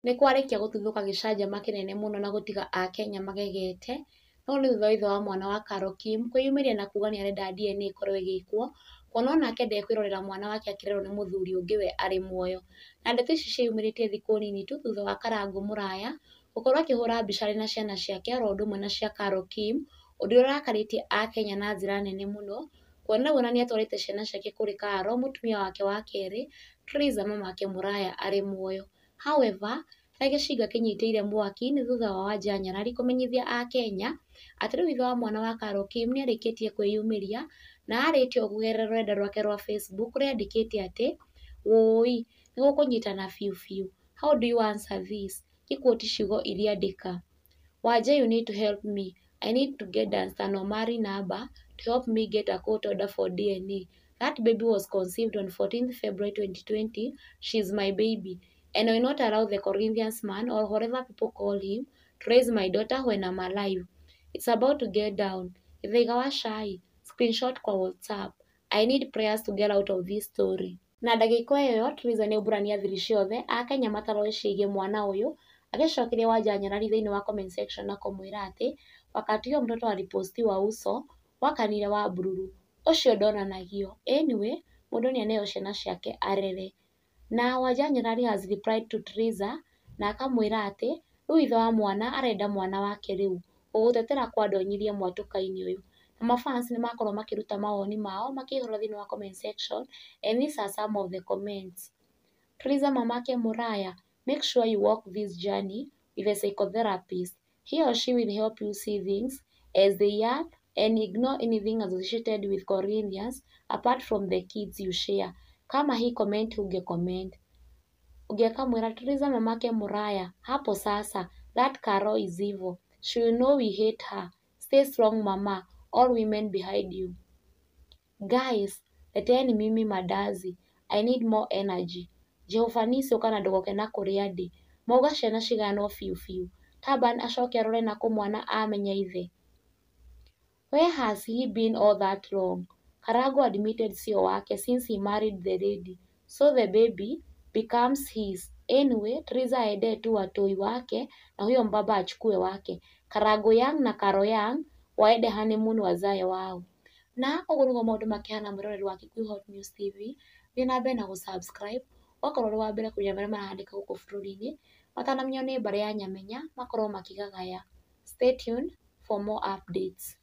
Nĩ kwarĩkia gũtuthũka gĩcanjama kĩnene mũno na gũtiga Akenya magegete, no nĩ thutha wa ithe wa mwana wa Carol Kim kwĩyumĩria na kuuga nĩ arenda DNA ĩkorwo ĩgĩkwo, kuona onake ndekwĩrorera mwana wake akĩrerwo nĩ mũthuri ũngĩ we arĩ muoyo. Na ndeto ici ciĩyumĩrĩtie thikũ nini tu thutha wa Karangũ Mũraya gũkorwo akĩhũra mbica arĩ na ciana ciake oro ũndũ ũmwe na cia Carol Kim, ũndũ ũrĩa ũrakarĩtie Akenya na njĩra nene mũno, kuona rĩu ona nĩ atwarĩte ciana ciake kũrĩ Carol, mũtumia wake wa kerĩ, Theresa mamake Mũraya arĩ muoyo. However, harĩa gĩcinga kĩnyitĩire mwaki nĩ thutha wa Wanja Nyarari kũmenyithia Akenya atĩ rĩu ithe wa mwana wa Carol Kim nĩ arĩkĩtie kwĩyumĩria, na arĩtio kũgerera rũrenda rwake rwa Facebook kũrĩa andĩkĩte atĩ "Wũi nĩ gũkũnyitana biũ biũ. How do you answer this?" Gĩkuũti ciugo iria andĩka. Wanja, you need to help me. I need to get Danstan Omari number to help me get a court order for DNA. That baby was conceived on 14th February 2020. She's my baby. And I will not allow the Corinthians man or whatever people call him to raise my daughter when I'm alive. It's about to get down. Ithaiga wa Shai, screenshot kwa WhatsApp. I need prayers to get out of this story. Na ndagĩka ĩyo Theresa nĩ aumbũrania thiri ciothe Akenya mataroĩ ciĩgiĩ mwana ũyũ, agĩcokeria Wanja Nyarari thĩinĩ wa comment section na kũmwĩra atĩ wakati huo mtoto alipostiwa uso wakanire wa bururu. Ũcio ndonanagio. Anyway, mũndũ nĩ aneo ciana ciake arere. Na Wanja Nyarari has replied to Theresa na akamwĩra atĩ rĩu ithe wa mwana arenda mwana wake rĩu gũgũtetera kwandonyirie mwatũka-inĩ ũyũ. Na mafans nĩ makorwo makĩruta mawoni mao makĩihũra thĩinĩ wa comment section, and these are some of the comments. Theresa mamake Mũraya, make sure you walk this journey with a psychotherapist. He or she will help you see things as they are and ignore anything associated with Corinthians apart from the kids you share. Kama hii comment ungecomment. Ungekamwĩra Theresa mamake Mũraya, hapo sasa, that Carol is evil. She will know we hate her. Stay strong mama, all women behind you. Guys, leteni mimi mandazi. I need more energy. Jehova nisi ũkana ndũgoke na kũrĩa ndĩ. Mauga ciana ciganwo biũ biũ. Taban acoke arore na kũmwana amenya ithe. Where has he been all that long? Karangũ admitted sio wake since he married the lady. So the baby becomes his. Anyway, Theresa aende tu watoi wake na huyo mbaba achukue wake. Karangũ Young na Carol Young waende honeymoon wazae wao. Na ũguo nĩguo maũndũ makĩhana mwĩroreri wa Kikuyu Hot News TV. Thiĩ na mbere na gũsubscribe wakorwo ũrĩ wa mbere kũmenya marĩa marahanĩka gũkũ bũrũri-inĩ, matanamenywo nĩ mbarĩ ya Nyamenya makorwo makĩgagaya. Stay tuned for more updates.